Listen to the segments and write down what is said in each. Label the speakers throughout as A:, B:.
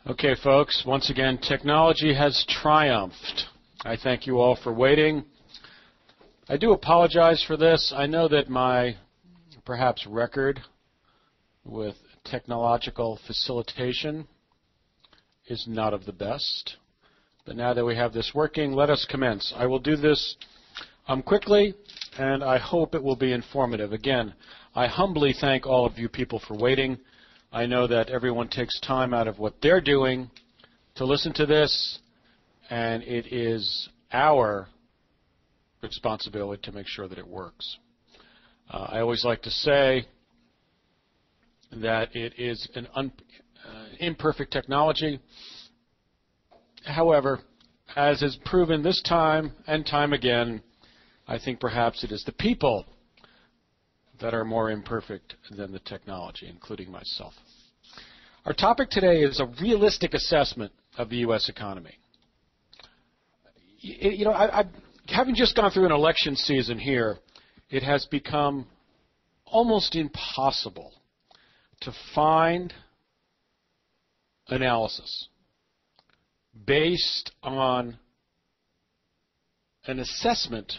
A: Okay, folks, once again, technology has triumphed. I thank you all for waiting. I do apologize for this. I know that my, perhaps, record with technological facilitation is not of the best. But now that we have this working, let us commence. I will do this quickly, and I hope it will be informative. Again, I humbly thank all of you people for waiting. I know that everyone takes time out of what they're doing to listen to this, and it is our responsibility to make sure that it works. I always like to say that it is an imperfect technology. However, as is proven this time and time again, I think perhaps it is the people that are more imperfect than the technology, including myself. Our topic today is a realistic assessment of the U.S. economy. Having just gone through an election season here, it has become almost impossible to find analysis based on an assessment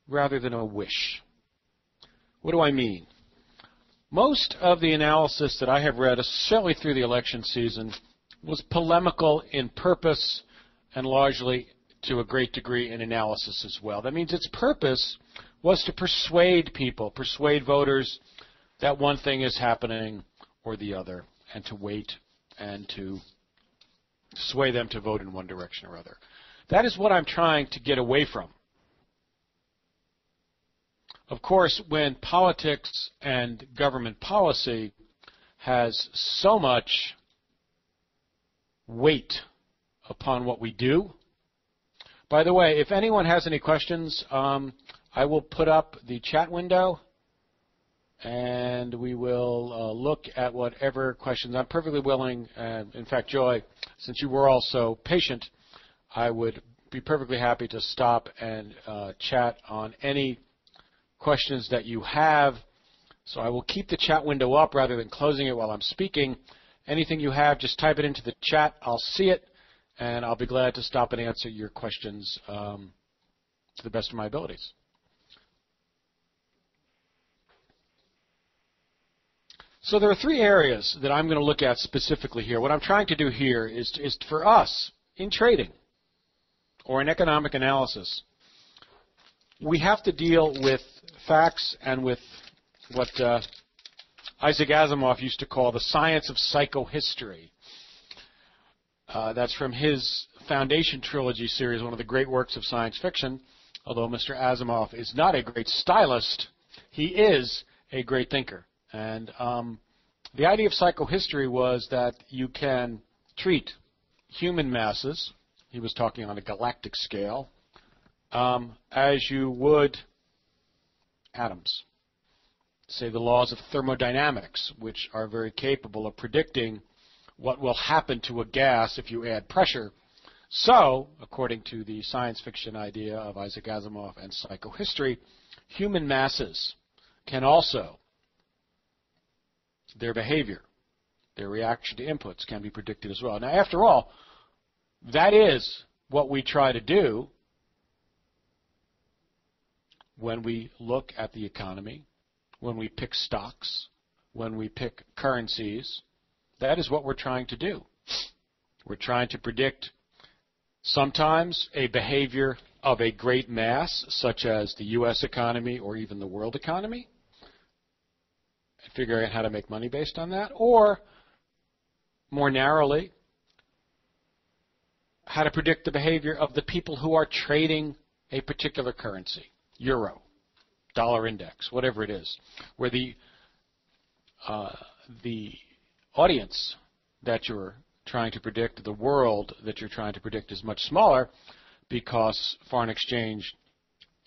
A: rather than a wish. What do I mean? Most of the analysis that I have read, certainly through the election season, was polemical in purpose and largely to a great degree in analysis as well. That means its purpose was to persuade people, persuade voters that one thing is happening or the other, and to wait and to sway them to vote in one direction or other. That is what I'm trying to get away from. Of course, when politics and government policy has so much weight upon what we do. By the way, if anyone has any questions, I will put up the chat window and we will look at whatever questions. I'm perfectly willing, in fact, Joy, since you were all so patient, I would be perfectly happy to stop and chat on any questions that you have. So I will keep the chat window up rather than closing it while I'm speaking. Anything you have, just type it into the chat. I'll see it, and I'll be glad to stop and answer your questions to the best of my abilities. So there are three areas that I'm going to look at specifically here. What I'm trying to do here is for us, in trading or in economic analysis, we have to deal with facts and with what Isaac Asimov used to call the science of psychohistory. That's from his Foundation Trilogy series, one of the great works of science fiction. Although Mr. Asimov is not a great stylist, he is a great thinker. And the idea of psychohistory was that you can treat human masses, he was talking on a galactic scale, as you would atoms. Say the laws of thermodynamics, which are very capable of predicting what will happen to a gas if you add pressure. So, according to the science fiction idea of Isaac Asimov and psychohistory, human masses can also, their behavior, their reaction to inputs can be predicted as well. Now, after all, that is what we try to do when we look at the economy, when we pick stocks, when we pick currencies. That is what we're trying to do. We're trying to predict sometimes a behavior of a great mass, such as the U.S. economy or even the world economy, and figuring out how to make money based on that, or more narrowly, how to predict the behavior of the people who are trading a particular currency. Euro, dollar index, whatever it is, where the audience that you're trying to predict, the world that you're trying to predict is much smaller because foreign exchange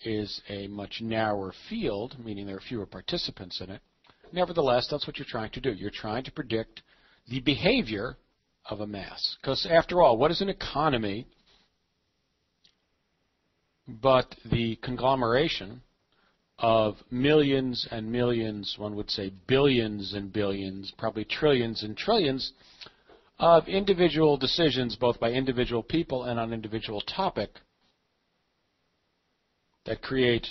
A: is a much narrower field, meaning there are fewer participants in it. Nevertheless, that's what you're trying to do. You're trying to predict the behavior of a mass. Because after all, what is an economy but the conglomeration of millions and millions, one would say billions and billions, probably trillions and trillions of individual decisions, both by individual people and on individual topic, that create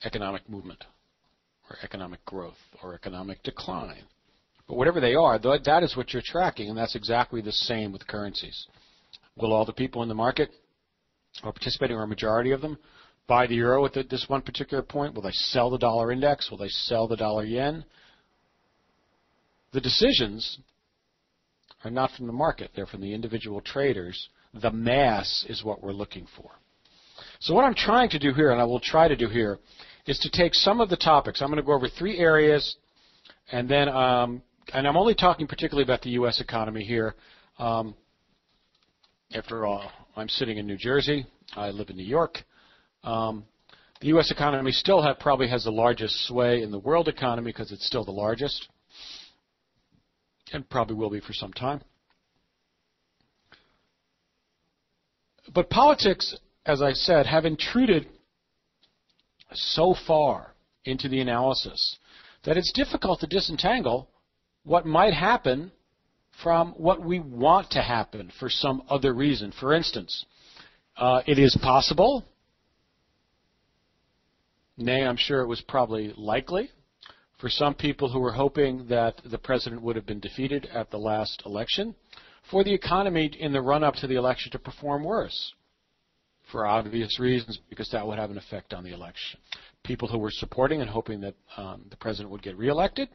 A: economic movement or economic growth or economic decline. But whatever they are, that is what you're tracking, and that's exactly the same with currencies. Will all the people in the market, or participating, or a majority of them, buy the euro at this one particular point? Will they sell the dollar index? Will they sell the dollar yen? The decisions are not from the market. They're from the individual traders. The mass is what we're looking for. So what I'm trying to do here, and I will try to do here, is to take some of the topics. I'm going to go over 3 areas, and then, and I'm only talking particularly about the U.S. economy here. After all, I'm sitting in New Jersey. I live in New York. The U.S. economy still probably has the largest sway in the world economy because it's still the largest, and probably will be for some time. But politics, as I said, have intruded so far into the analysis that it's difficult to disentangle what might happen from what we want to happen for some other reason. For instance, it is possible, nay, I'm sure it was probably likely, for some people who were hoping that the president would have been defeated at the last election, for the economy in the run-up to the election to perform worse, for obvious reasons, because that would have an effect on the election. People who were supporting and hoping that the president would get reelected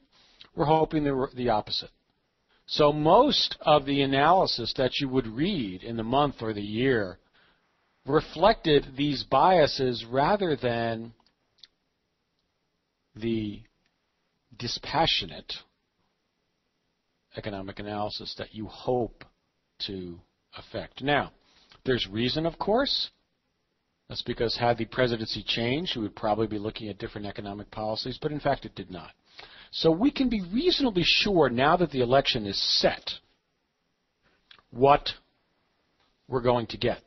A: were hoping the opposite. So most of the analysis that you would read in the month or the year reflected these biases rather than the dispassionate economic analysis that you hope to affect. Now, there's reason, of course. That's because had the presidency changed, we would probably be looking at different economic policies, but in fact it did not. So we can be reasonably sure now that the election is set what we're going to get.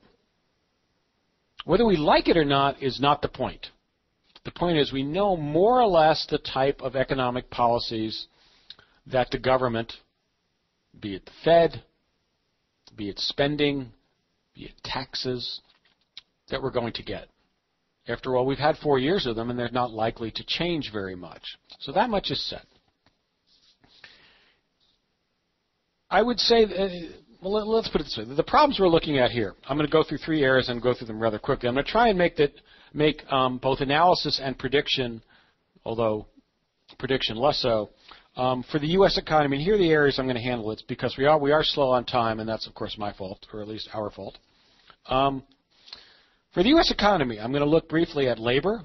A: Whether we like it or not is not the point. The point is we know more or less the type of economic policies that the government, be it the Fed, be it spending, be it taxes, that we're going to get. After all, we've had 4 years of them, and they're not likely to change very much. So that much is set. I would say, well, let's put it this way. The problems we're looking at here, I'm going to go through 3 areas and go through them rather quickly. I'm going to try and make both analysis and prediction, although prediction less so, for the U.S. economy. And here are the areas I'm going to handle. It's because we are slow on time, and that's, of course, my fault, or at least our fault. For the U.S. economy, I'm going to look briefly at labor,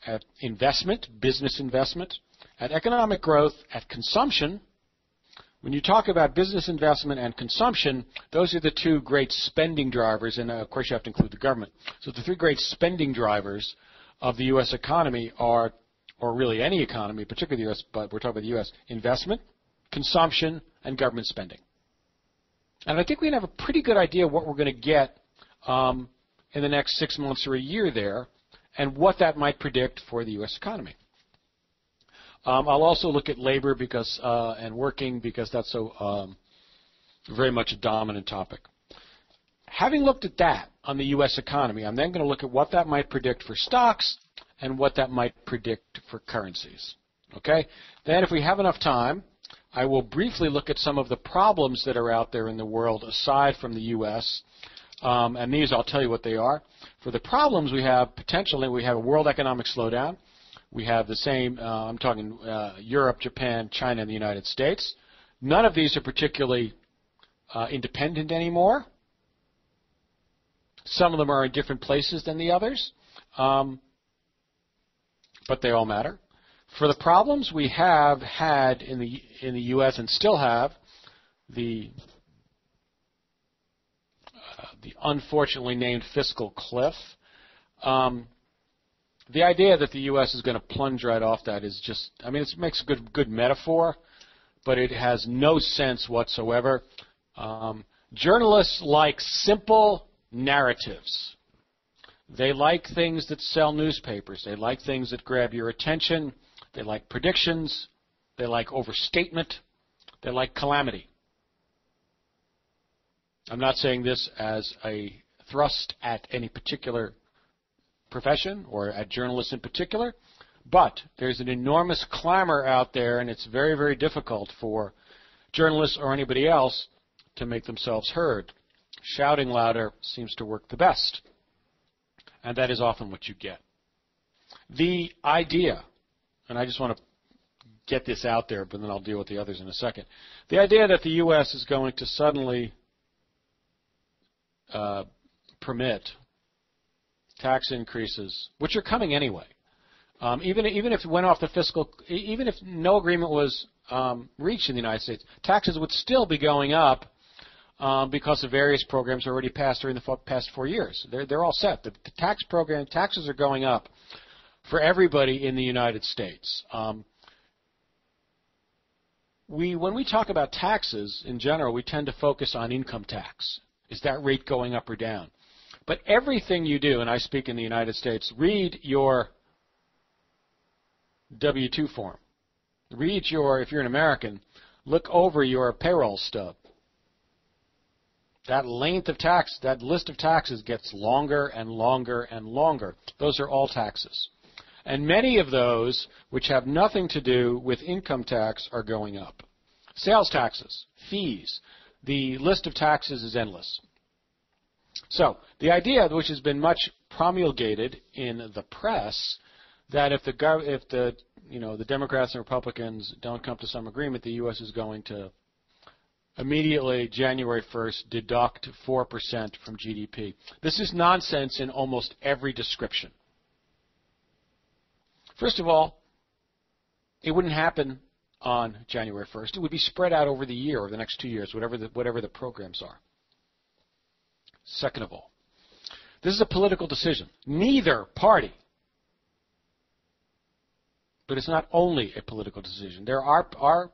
A: at investment, business investment, at economic growth, at consumption. When you talk about business investment and consumption, those are the 2 great spending drivers, and of course you have to include the government. So the 3 great spending drivers of the U.S. economy are, or really any economy, particularly the U.S., but we're talking about the U.S., investment, consumption, and government spending. And I think we have a pretty good idea of what we're going to get in the next 6 months or a year there, and what that might predict for the U.S. economy. I'll also look at labor because and working because that's so very much a dominant topic. Having looked at that on the U.S. economy, I'm then going to look at what that might predict for stocks and what that might predict for currencies. Okay? Then if we have enough time, I will briefly look at some of the problems that are out there in the world aside from the U.S., and these, I'll tell you what they are. For the problems we have, potentially, we have a world economic slowdown. We have the same, I'm talking Europe, Japan, China, and the United States. None of these are particularly independent anymore. Some of them are in different places than the others, but they all matter. For the problems we have had in the U.S. and still have, the unfortunately named Fiscal Cliff. The idea that the U.S. is going to plunge right off that is just, I mean, it makes a good metaphor, but it has no sense whatsoever. Journalists like simple narratives. They like things that sell newspapers. They like things that grab your attention. They like predictions. They like overstatement. They like calamity. I'm not saying this as a thrust at any particular profession or at journalists in particular, but there's an enormous clamor out there, and it's very, very difficult for journalists or anybody else to make themselves heard. Shouting louder seems to work the best, and that is often what you get. The idea, and I just want to get this out there, but then I'll deal with the others in a second. The idea that the U.S. is going to suddenly permit tax increases, which are coming anyway, even if it went off the fiscal, even if no agreement was reached in the United States, taxes would still be going up because of various programs already passed during the past 4 years. They're all set. The tax program, taxes are going up for everybody in the United States. When we talk about taxes in general, we tend to focus on income tax. Is that rate going up or down? But everything you do, and I speak in the United States, read your W-2 form. If you're an American, look over your payroll stub. That length of tax, that list of taxes gets longer and longer and longer. Those are all taxes. And many of those, which have nothing to do with income tax, are going up. Sales taxes, fees, the list of taxes is endless. So the idea, which has been much promulgated in the press, that if the Democrats and Republicans don't come to some agreement, the U.S. is going to immediately, January 1st, deduct 4% from GDP. This is nonsense in almost every description. First of all, it wouldn't happen on January 1st. It would be spread out over the year or the next 2 years, whatever the programs are. Second of all, this is a political decision. Neither party. But it's not only a political decision. There are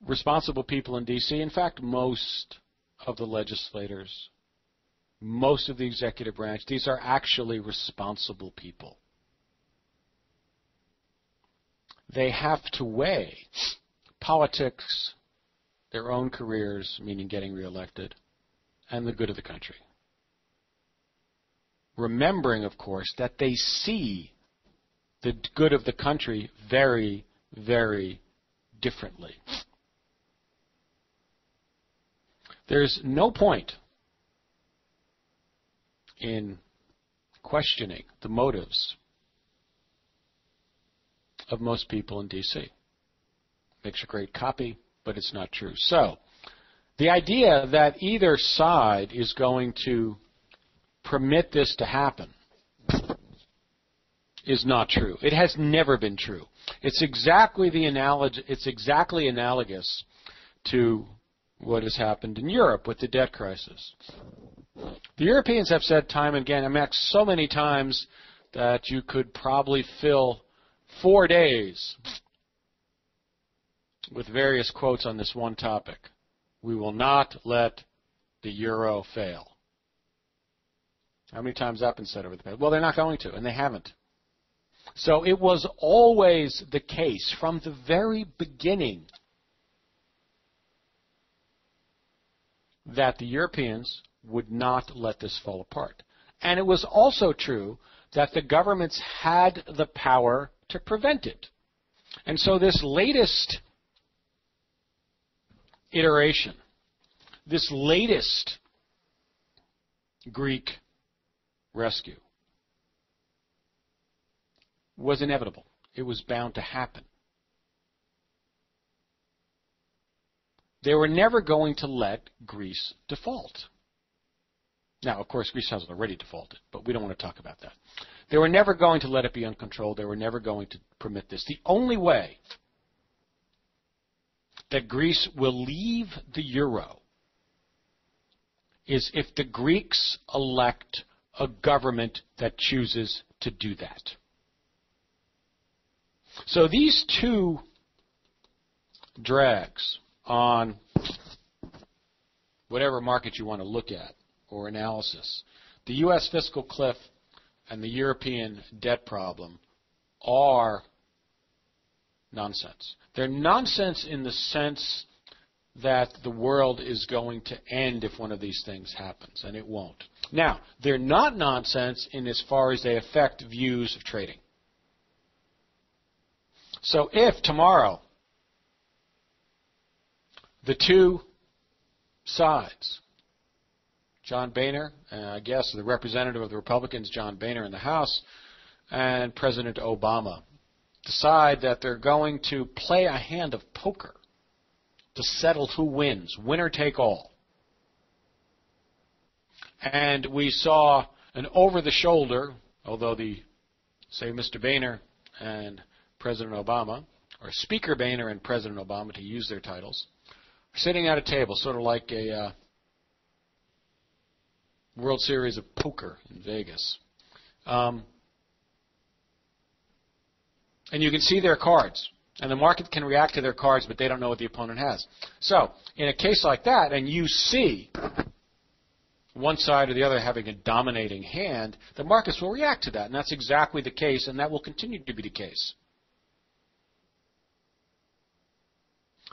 A: responsible people in D.C. In fact, most of the legislators, most of the executive branch, these are actually responsible people. They have to weigh politics, their own careers, meaning getting reelected, and the good of the country. Remembering, of course, that they see the good of the country very, very differently. There's no point in questioning the motives of most people in D.C. Makes a great copy, but it's not true. So, the idea that either side is going to permit this to happen is not true. It has never been true. It's exactly analogous to what has happened in Europe with the debt crisis. The Europeans have said time and again, so many times that you could probably fill 4 days with various quotes on this one topic. We will not let the euro fail. How many times has that been said over the past? Well, they're not going to, and they haven't. So it was always the case from the very beginning that the Europeans would not let this fall apart. And it was also true that the governments had the power to prevent it. And so this latest iteration, this latest Greek rescue was inevitable. It was bound to happen. They were never going to let Greece default. Now, of course, Greece hasn't already defaulted, but we don't want to talk about that. They were never going to let it be uncontrolled. They were never going to permit this. The only way that Greece will leave the euro is if the Greeks elect a government that chooses to do that. So these two drags on whatever market you want to look at or analysis, the U.S. fiscal cliff and the European debt problem are nonsense. They're nonsense in the sense that the world is going to end if one of these things happens, and it won't. Now, they're not nonsense in as far as they affect views of trading. So if tomorrow the two sides, John Boehner, I guess the representative of the Republicans, John Boehner in the House, and President Obama, decide that they're going to play a hand of poker to settle who wins, winner take all. And we saw an over-the-shoulder, although say Mr. Boehner and President Obama, or Speaker Boehner and President Obama, to use their titles, are sitting at a table, sort of like a World Series of poker in Vegas. And you can see their cards. And the market can react to their cards, but they don't know what the opponent has. So, in a case like that, and you see one side or the other having a dominating hand, the markets will react to that. And that's exactly the case, and that will continue to be the case.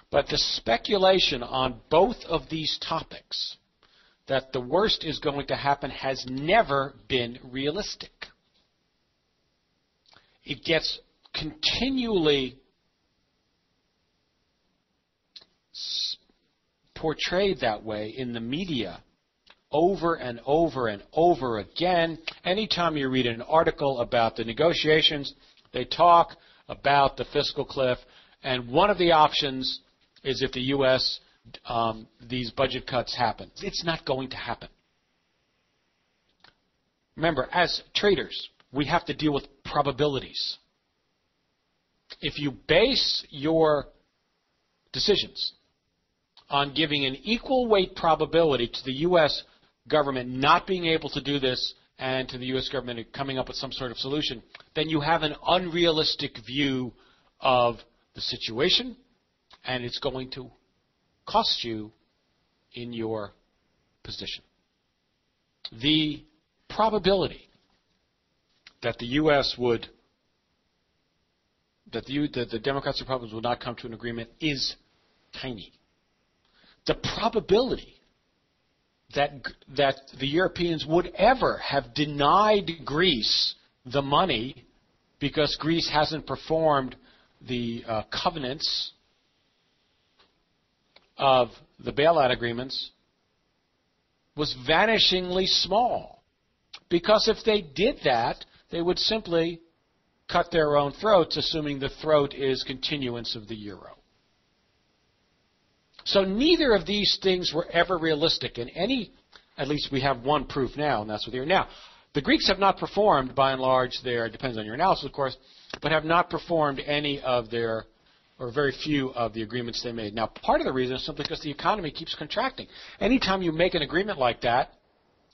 A: But the speculation on both of these topics, that the worst is going to happen, has never been realistic. It gets continually portrayed that way in the media over and over and over again. Anytime you read an article about the negotiations, they talk about the fiscal cliff, and one of the options is if the U.S., these budget cuts happen. It's not going to happen. Remember, as traders, we have to deal with probabilities. If you base your decisions on giving an equal weight probability to the U.S. government not being able to do this and to the U.S. government coming up with some sort of solution, then you have an unrealistic view of the situation, and it's going to cost you in your position. The probability that the U.S. would, that the Democrats and Republicans would not come to an agreement is tiny. The probability that the Europeans would ever have denied Greece the money because Greece hasn't performed the covenants of the bailout agreements was vanishingly small. Because if they did that, they would simply cut their own throats, assuming the throat is continuance of the euro. So neither of these things were ever realistic. And at least we have one proof now, and that's what they're now. The Greeks have not performed, by and large, it depends on your analysis, of course, but have not performed any of their, or very few of the agreements they made. Now, part of the reason is simply because the economy keeps contracting. Anytime you make an agreement like that,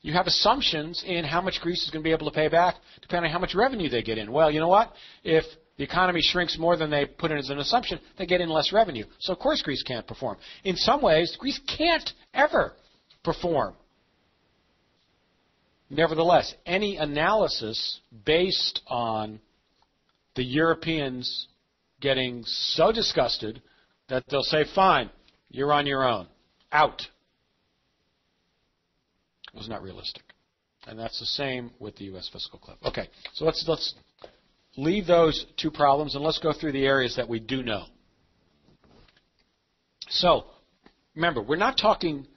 A: you have assumptions in how much Greece is going to be able to pay back, depending on how much revenue they get in. Well, you know what? If the economy shrinks more than they put in as an assumption, they get in less revenue. So, of course, Greece can't perform. In some ways, Greece can't ever perform. Nevertheless, any analysis based on the Europeans getting so disgusted that they'll say, fine, you're on your own, out, was not realistic. And that's the same with the U.S. fiscal cliff. Okay, so let's leave those two problems and let's go through the areas that we do know. So, remember, we're not talking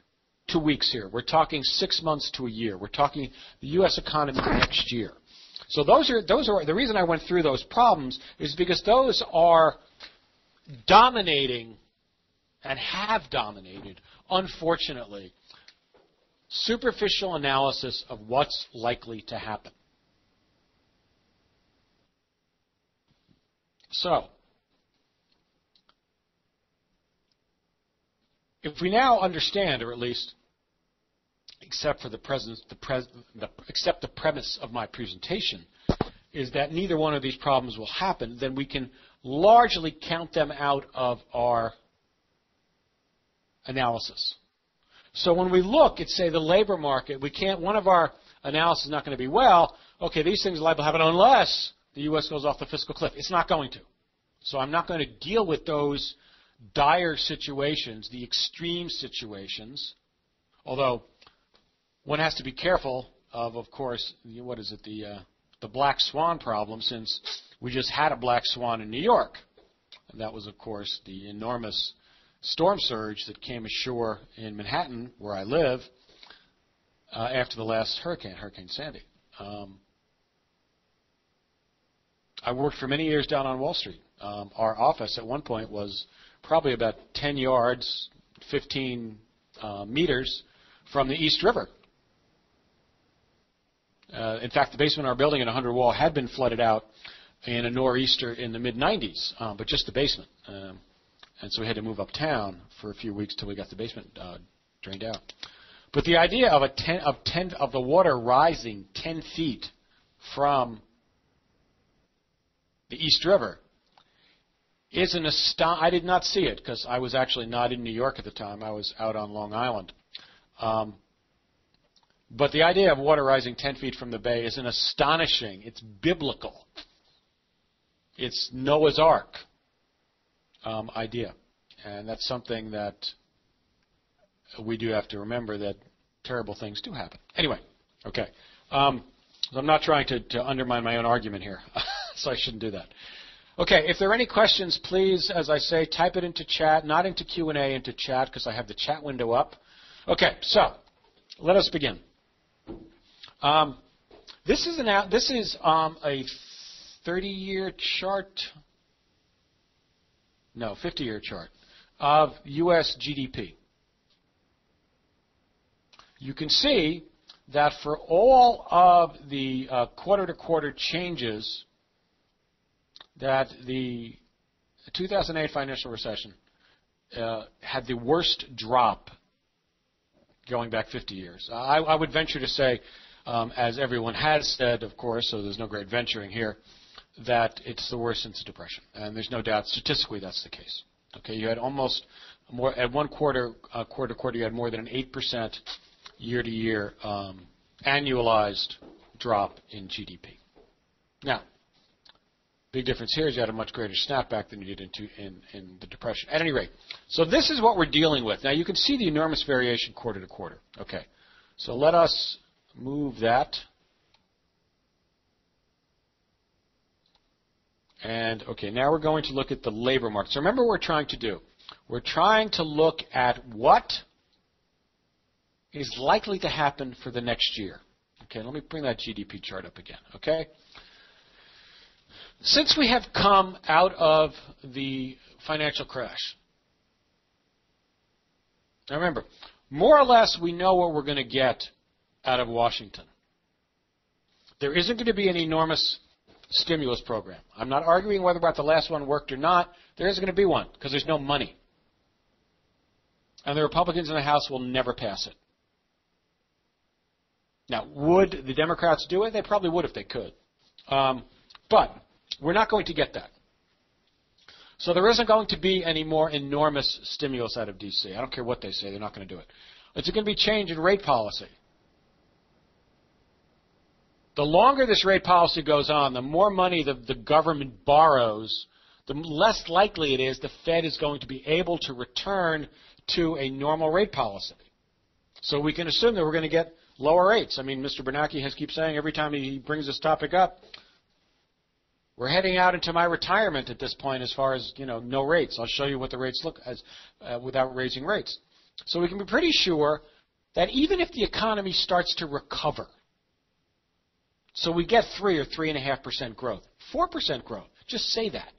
A: 2 weeks here. We're talking 6 months to a year. We're talking the U.S. economy next year. So those are the reason I went through those problems is because those are dominating and have dominated, unfortunately, superficial analysis of what's likely to happen. So, if we now understand, or at least except the premise of my presentation, is that neither one of these problems will happen, then we can largely count them out of our analysis. So when we look at, say, the labor market, one of our analysis is not going to be, well, okay, these things are liable to happen unless the U.S. goes off the fiscal cliff. It's not going to. So I'm not going to deal with those dire situations, the extreme situations, although one has to be careful of course, what is it, the black swan problem, since we just had a black swan in New York. And that was, of course, the enormous storm surge that came ashore in Manhattan, where I live, after the last hurricane, Hurricane Sandy. I worked for many years down on Wall Street. Our office at one point was probably about 10 yards, 15 meters from the East River. In fact, the basement of our building in 100 Wall had been flooded out in a nor'easter in the mid-'90s, but just the basement. And so we had to move uptown for a few weeks till we got the basement drained out. But the idea of of the water rising 10 feet from the East River is an I did not see it because I was actually not in New York at the time. I was out on Long Island. But the idea of water rising 10 feet from the bay is an astonishing, it's biblical, it's Noah's Ark idea. And that's something that we do have to remember, that terrible things do happen. Anyway, okay. I'm not trying to undermine my own argument here, so I shouldn't do that. Okay, if there are any questions, please, as I say, type it into chat, not into Q&A, into chat, because I have the chat window up. Okay, so let us begin. This is a 30-year chart, no, 50-year chart of U.S. GDP. You can see that for all of the quarter-to-quarter changes that the 2008 financial recession had the worst drop going back 50 years. I would venture to say, as everyone has said, of course, so there's no great venturing here, that it's the worst since the Depression. And there's no doubt statistically that's the case. Okay, you had almost more, at one quarter to quarter, you had more than an 8% year-to-year annualized drop in GDP. Now, big difference here is you had a much greater snapback than you did in the Depression. At any rate, so this is what we're dealing with. Now, you can see the enormous variation quarter to quarter. Okay, so let us move that. And, okay, now we're going to look at the labor market. So remember what we're trying to do. We're trying to look at what is likely to happen for the next year. Okay, let me bring that GDP chart up again, okay? Since we have come out of the financial crash, now remember, more or less we know what we're going to get out of Washington. There isn't going to be an enormous stimulus program. I'm not arguing whether or not the last one worked or not. There isn't going to be one because there's no money. And the Republicans in the House will never pass it. Now, would the Democrats do it? They probably would if they could. But we're not going to get that. So there isn't going to be any more enormous stimulus out of D.C. I don't care what they say. They're not going to do it. It's going to be change in rate policy. The longer this rate policy goes on, the more money the government borrows, the less likely it is the Fed is going to be able to return to a normal rate policy. So we can assume that we're going to get lower rates. I mean, Mr. Bernanke keeps saying every time he brings this topic up, we're heading out into my retirement at this point as far as, no rates. I'll show you what the rates look as without raising rates. So we can be pretty sure that even if the economy starts to recover, so we get 3 or 3.5% growth, 4% growth, just say that.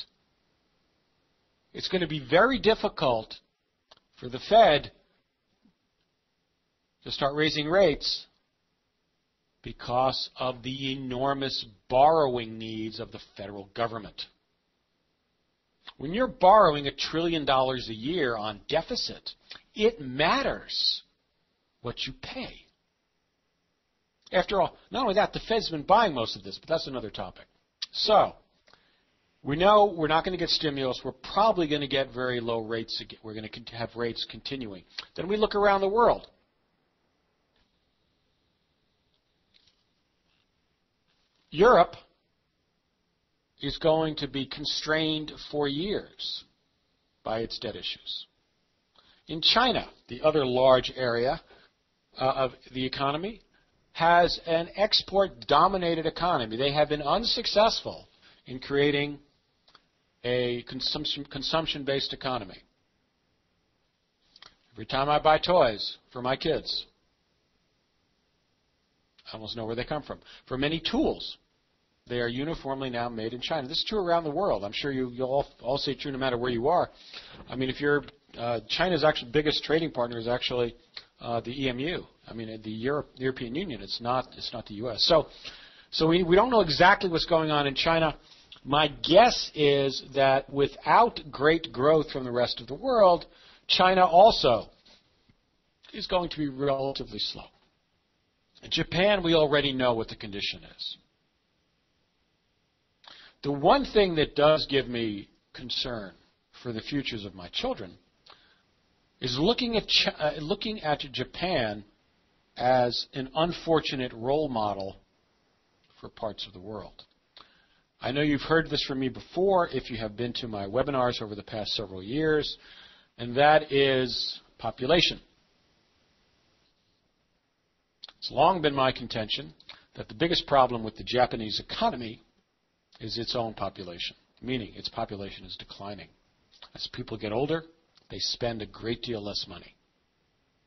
A: It's going to be very difficult for the Fed to start raising rates because of the enormous borrowing needs of the federal government. When you're borrowing $1 trillion a year on deficit, it matters what you pay. After all, not only that, the Fed's been buying most of this, but that's another topic. So, we know we're not going to get stimulus. We're probably going to get very low rates. We're going to have rates continuing. Then we look around the world. Europe is going to be constrained for years. by its debt issues. In China, the other large area of the economy, has an export-dominated economy. They have been unsuccessful in creating a consumption-based economy. Every time I buy toys for my kids, I almost know where they come from. For many tools, they are uniformly now made in China. This is true around the world. I'm sure you'll all say true no matter where you are. I mean, if you're China's actually biggest trading partner is actually the EMU. I mean, the European Union. It's not the U.S. So we don't know exactly what's going on in China. My guess is that without great growth from the rest of the world, China also is going to be relatively slow. In Japan, we already know what the condition is. The one thing that does give me concern for the futures of my children is looking at Japan as an unfortunate role model for parts of the world. I know you've heard this from me before if you have been to my webinars over the past several years, and that is population. It's long been my contention that the biggest problem with the Japanese economy is its own population, meaning its population is declining. As people get older, they spend a great deal less money.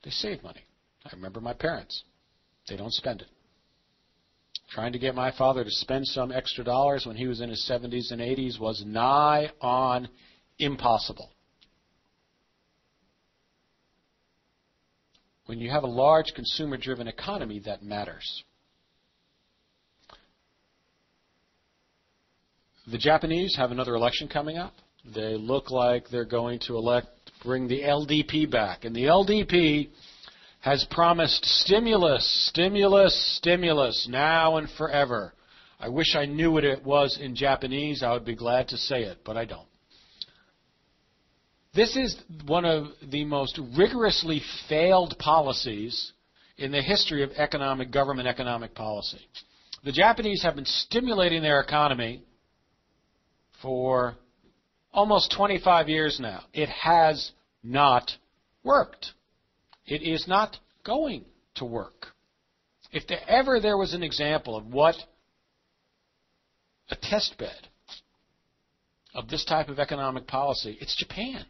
A: They save money. I remember my parents. They don't spend it. Trying to get my father to spend some extra dollars when he was in his 70s and 80s was nigh on impossible. When you have a large consumer-driven economy, that matters. The Japanese have another election coming up. They look like they're going to bring the LDP back. And the LDP has promised stimulus, stimulus, stimulus, now and forever. I wish I knew what it was in Japanese. I would be glad to say it, but I don't. This is one of the most rigorously failed policies in the history of government economic policy. The Japanese have been stimulating their economy for almost 25 years now. It has not worked. It is not going to work. If ever there was an example of what a test bed of this type of economic policy, it's Japan.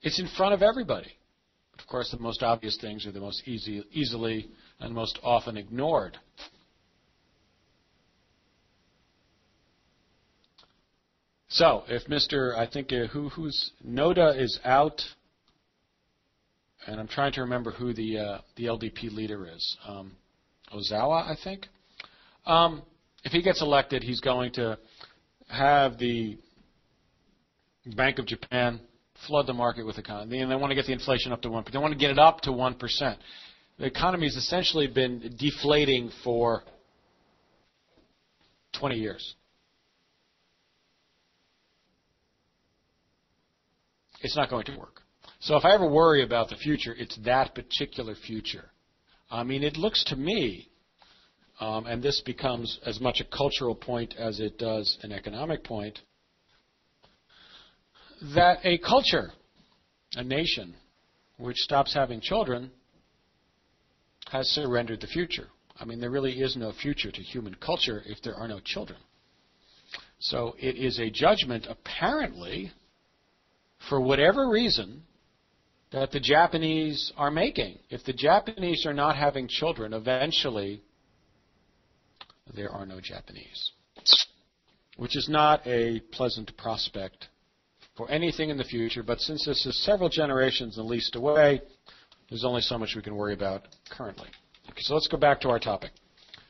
A: It's in front of everybody. But of course, the most obvious things are the most easily and most often ignored. So, if who's Noda is out, and I'm trying to remember who the LDP leader is. Ozawa, I think. If he gets elected, he's going to have the Bank of Japan flood the market with economy, and they want to get the inflation up to 1%. They want to get it up to 1%. The economy has essentially been deflating for 20 years. It's not going to work. So if I ever worry about the future, it's that particular future. I mean, it looks to me, and this becomes as much a cultural point as it does an economic point, that a culture, a nation, which stops having children has surrendered the future. I mean, there really is no future to human culture if there are no children. So it is a judgment, apparently, for whatever reason, that the Japanese are making. If the Japanese are not having children, eventually there are no Japanese, which is not a pleasant prospect for anything in the future. But since this is several generations at least away, there's only so much we can worry about currently. Okay, so let's go back to our topic.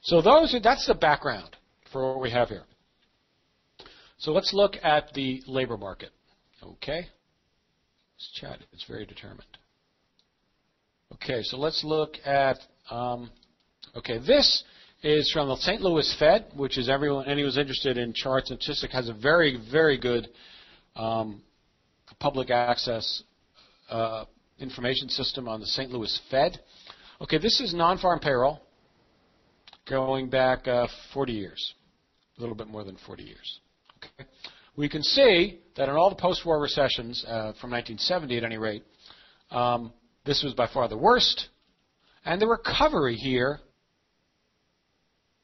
A: So that's the background for what we have here. So let's look at the labor market. Okay? This chat is very determined. Okay, so let's look at, this is from the St. Louis Fed, which is anyone who's interested in charts and statistics has a very, very good public access information system on the St. Louis Fed. Okay, this is non-farm payroll going back 40 years, a little bit more than 40 years. Okay. we can see that in all the post-war recessions, from 1970 at any rate, this was by far the worst, and the recovery here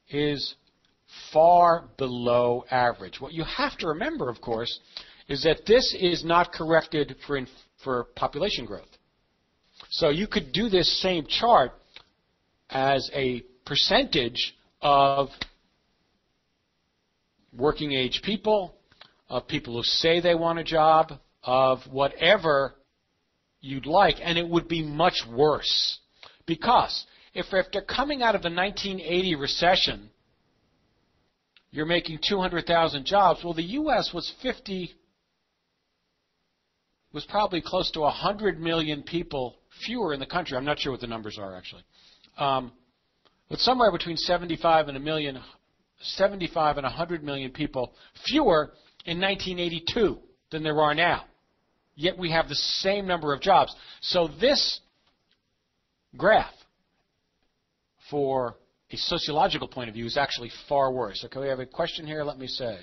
A: is far below average. What you have to remember, of course, is that this is not corrected for population growth. So you could do this same chart as a percentage of working age people, of people who say they want a job, of whatever you'd like, and it would be much worse. Because if after coming out of the 1980 recession, you're making 200,000 jobs, well, the U.S. was probably close to 100 million people fewer in the country. I'm not sure what the numbers are, actually. But somewhere between 75 and 100 million people fewer in 1982 than there are now. Yet we have the same number of jobs. So this graph, for a sociological point of view, is actually far worse. Okay, we have a question here. Let me say.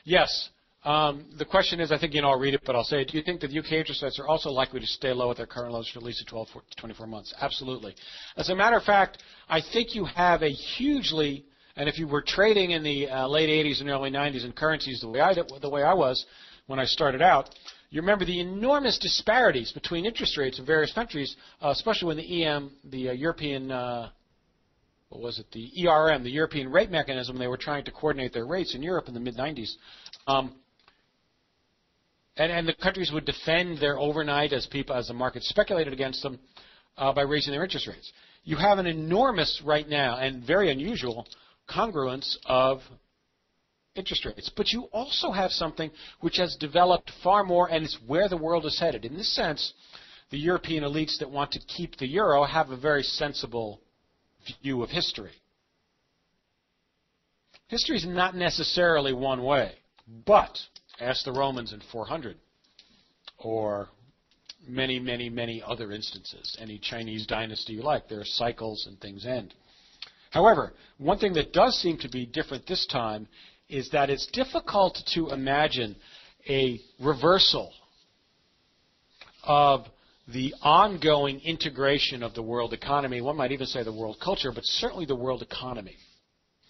A: Yes. The question is, I think I'll read it, but I'll say, do you think that UK interest rates are also likely to stay low at their current levels for at least 12 to 24 months? Absolutely. As a matter of fact, I think you have a hugely, and if you were trading in the late 80s and early 90s in currencies the way I was when I started out, you remember the enormous disparities between interest rates in various countries, especially when the European, the ERM, the European rate mechanism, they were trying to coordinate their rates in Europe in the mid-90s. And the countries would defend their overnight as the market speculated against them by raising their interest rates. You have an enormous right now and very unusual congruence of interest rates. But you also have something which has developed far more, and it's where the world is headed. In this sense, the European elites that want to keep the euro have a very sensible view of history. History is not necessarily one way, but ask the Romans in 400, or many, many, many other instances. Any Chinese dynasty you like, there are cycles and things end. However, one thing that does seem to be different this time is that it's difficult to imagine a reversal of the ongoing integration of the world economy. One might even say the world culture, but certainly the world economy.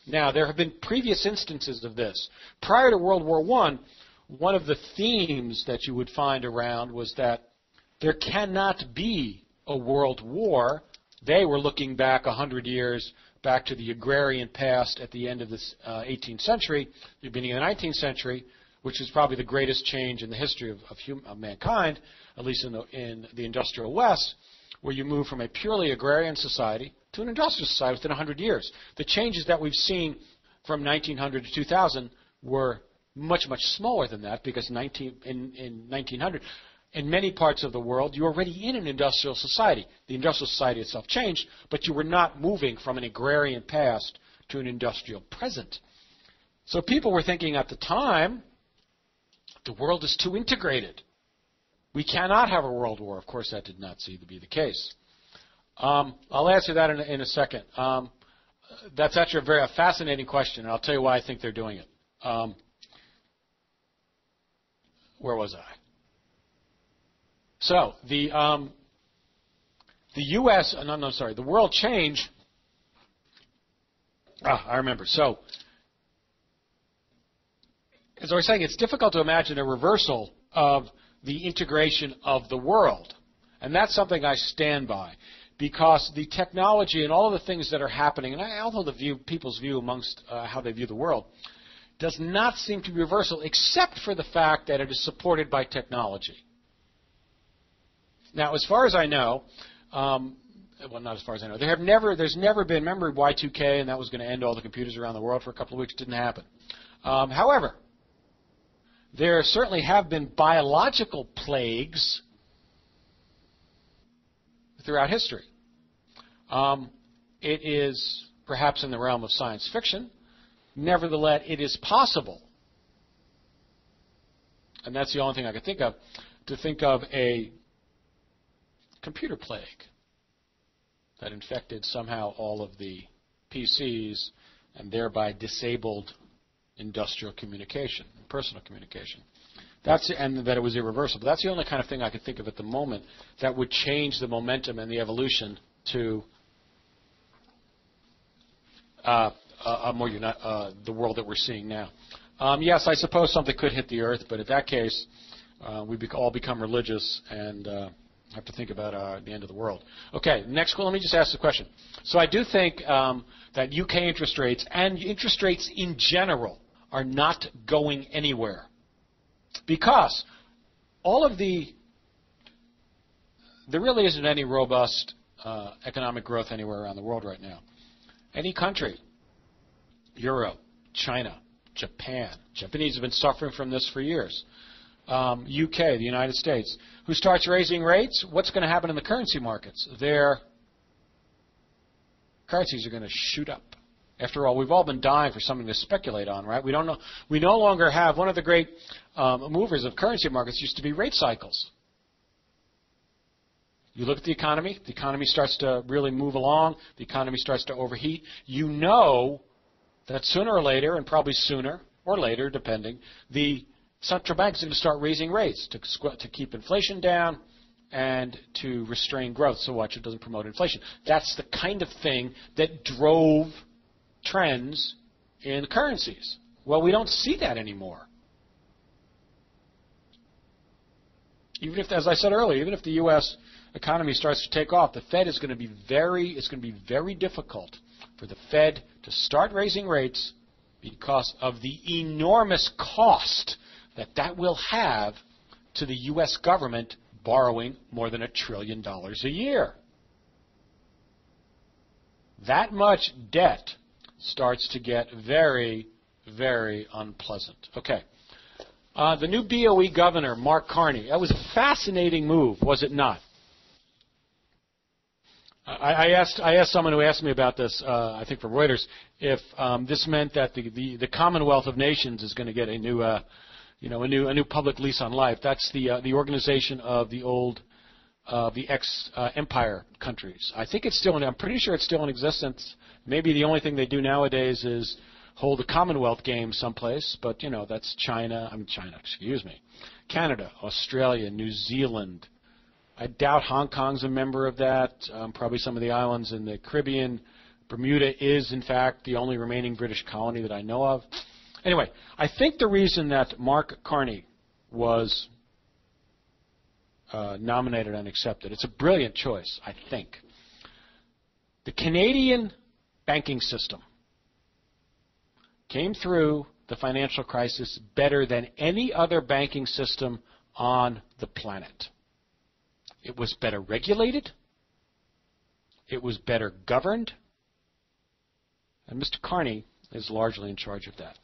A: Now, there have been previous instances of this. Prior to World War I, one of the themes that you would find around was that there cannot be a world war. They were looking back 100 years, back to the agrarian past at the end of the 18th century, the beginning of the 19th century, which is probably the greatest change in the history of mankind, at least in the industrial West, where you move from a purely agrarian society to an industrial society within 100 years. The changes that we've seen from 1900 to 2000 were much, much smaller than that, because in 1900, in many parts of the world, you were already in an industrial society. The industrial society itself changed, but you were not moving from an agrarian past to an industrial present. So people were thinking at the time, the world is too integrated. We cannot have a world war. Of course, that did not seem to be the case. I'll answer that in a second. That's actually a very fascinating question, and I'll tell you why I think they're doing it. Where was I? So the U.S. The world change. I remember. So as I was saying, it's difficult to imagine a reversal of the integration of the world, and that's something I stand by, because the technology and all of the things that are happening, and although people's view amongst how they view the world, does not seem to be reversal, except for the fact that it is supported by technology. Now, as far as I know, well, not as far as I know, there's never been, remember Y2K, and that was going to end all the computers around the world for a couple of weeks. It didn't happen. However, there certainly have been biological plagues throughout history. It is perhaps in the realm of science fiction. Nevertheless, it is possible, and that's the only thing I could think of, to think of a computer plague that infected somehow all of the PCs and thereby disabled industrial communication, personal communication. And that it was irreversible. That's the only kind of thing I could think of at the moment that would change the momentum and the evolution to the world that we're seeing now. Yes, I suppose something could hit the Earth, but in that case, we all become religious and have to think about the end of the world. Okay, next, let me just ask the question. So I do think that UK interest rates and interest rates in general are not going anywhere because all of there really isn't any robust economic growth anywhere around the world right now. Any country, Europe, China, Japan. Japanese have been suffering from this for years. UK, the United States. Who starts raising rates? What's going to happen in the currency markets? Their currencies are going to shoot up. After all, we've all been dying for something to speculate on, right? We don't know. We no longer have one of the great movers of currency markets used to be rate cycles. You look at the economy starts to really move along, the economy starts to overheat. You know that sooner or later, and probably sooner or later, depending, the central banks are going to start raising rates to keep inflation down and to restrain growth so much it doesn't promote inflation. That's the kind of thing that drove trends in currencies. Well, we don't see that anymore. Even if, as I said earlier, even if the U.S. economy starts to take off, the Fed is going to be very difficult for the Fed to start raising rates because of the enormous cost that will have to the U.S. government borrowing more than $1 trillion a year. That much debt starts to get very, very unpleasant. Okay. The new BOE governor, Mark Carney. That was a fascinating move, was it not? I asked someone who asked me about this, I think for Reuters, if this meant that the Commonwealth of Nations is going to get a new public lease on life. That's the organization of the ex-empire countries. I think it's still I'm pretty sure it's still in existence. Maybe the only thing they do nowadays is hold a Commonwealth game someplace, but that's Canada, Australia, New Zealand. I doubt Hong Kong's a member of that. Probably some of the islands in the Caribbean. Bermuda is, in fact, the only remaining British colony that I know of. Anyway, I think the reason that Mark Carney was nominated and accepted, it's a brilliant choice, I think. The Canadian banking system came through the financial crisis better than any other banking system on the planet. It was better regulated. It was better governed. And Mr. Carney is largely in charge of that.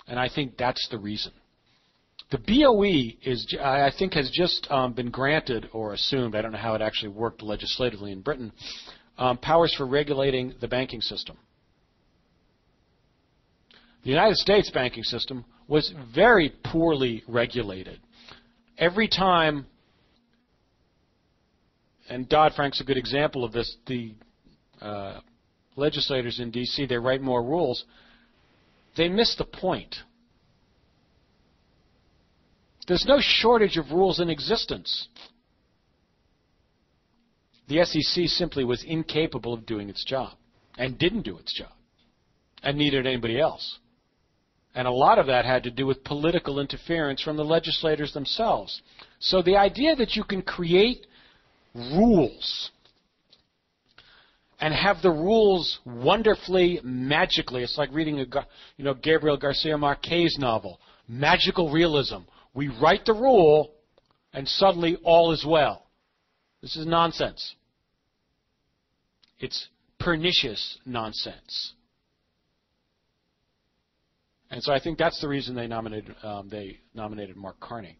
A: And I think that's the reason. The BOE I think, has just been granted or assumed, I don't know how it actually worked legislatively in Britain, powers for regulating the banking system. The United States banking system was very poorly regulated. Every time, and Dodd-Frank's a good example of this, the legislators in D.C., they write more rules. They miss the point. There's no shortage of rules in existence. The SEC simply was incapable of doing its job and didn't do its job, and neither did anybody else. And a lot of that had to do with political interference from the legislators themselves. So the idea that you can create rules and have the rules wonderfully, magically, it's like reading Gabriel Garcia Marquez novel, magical realism. We write the rule and suddenly all is well. This is nonsense. It's pernicious nonsense. And so I think that's the reason they nominated Mark Carney,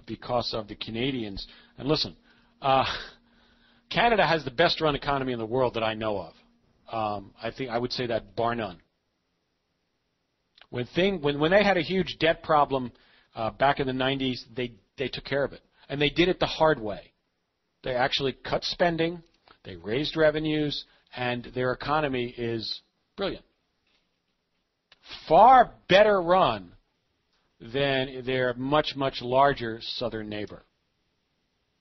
A: because of the Canadians. And listen, Canada has the best run economy in the world that I know of. I would say that bar none. When they had a huge debt problem back in the 90s, they took care of it, and they did it the hard way. They actually cut spending, they raised revenues, and their economy is brilliant. far better run than their much, much larger southern neighbor.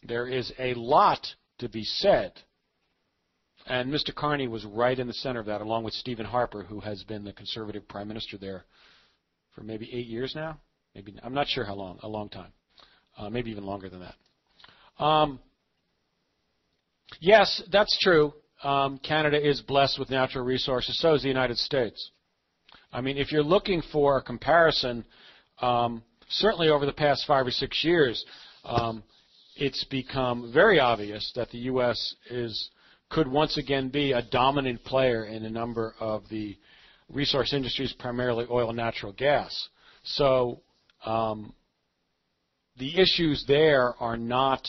A: There is a lot to be said, and Mr. Carney was right in the center of that, along with Stephen Harper, who has been the conservative prime minister there for maybe 8 years now. Maybe I'm not sure how long, a long time, maybe even longer than that. Yes, that's true. Canada is blessed with natural resources. So is the United States. I mean, if you're looking for a comparison, certainly over the past 5 or 6 years, it's become very obvious that the U.S. could once again be a dominant player in a number of the resource industries, primarily oil and natural gas. So the issues there are not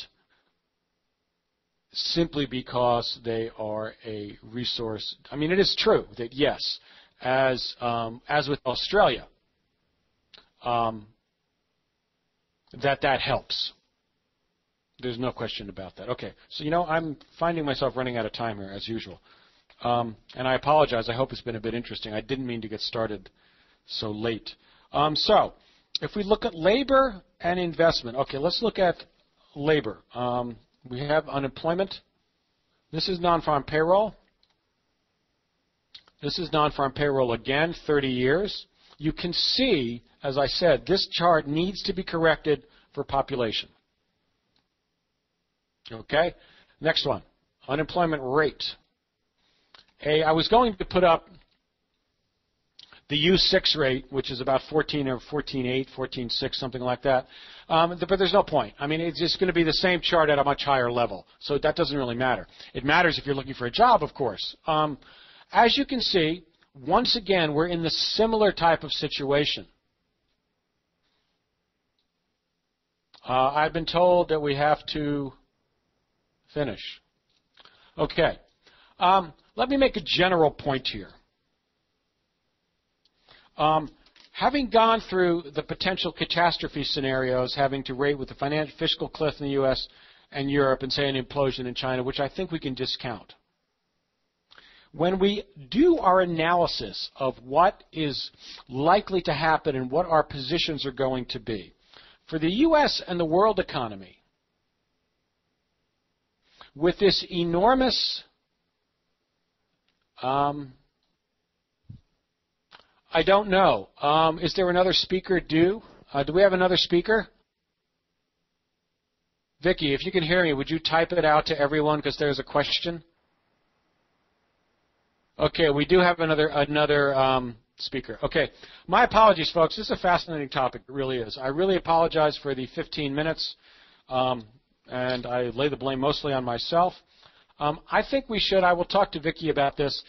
A: simply because they are a resource. I mean, it is true that, yes, as with Australia, that helps. There's no question about that. Okay, so I'm finding myself running out of time here, as usual. And I apologize. I hope it's been a bit interesting. I didn't mean to get started so late. So if we look at labor and investment, okay, let's look at labor. We have unemployment. This is non-farm payroll. This is non-farm payroll again, 30 years. You can see, as I said, this chart needs to be corrected for population. Okay, next one, unemployment rate. I was going to put up the U6 rate, which is about 14 or 14.8, 14.6, something like that. But there's no point. I mean, it's just going to be the same chart at a much higher level. So that doesn't really matter. It matters if you're looking for a job, of course. As you can see, once again, we're in the similar type of situation. I've been told that we have to finish. Okay. Let me make a general point here. Having gone through the potential catastrophe scenarios, having to rate with the fiscal cliff in the U.S. and Europe and say an implosion in China, which I think we can discount. When we do our analysis of what is likely to happen and what our positions are going to be, for the U.S. and the world economy, with this enormous I don't know. Is there another speaker due? Do we have another speaker? Vicki, if you can hear me, would you type it out to everyone because there's a question? Okay, we do have another speaker. Okay, my apologies, folks. This is a fascinating topic. It really is. I really apologize for the 15 minutes, and I lay the blame mostly on myself. I think we should. I will talk to Vicki about this.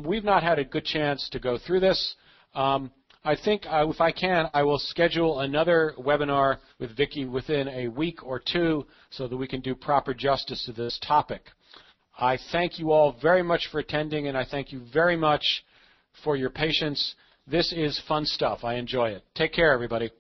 A: We've not had a good chance to go through this. I think if I can, I will schedule another webinar with Vicki within a week or two so that we can do proper justice to this topic. I thank you all very much for attending, and I thank you very much for your patience. This is fun stuff. I enjoy it. Take care, everybody.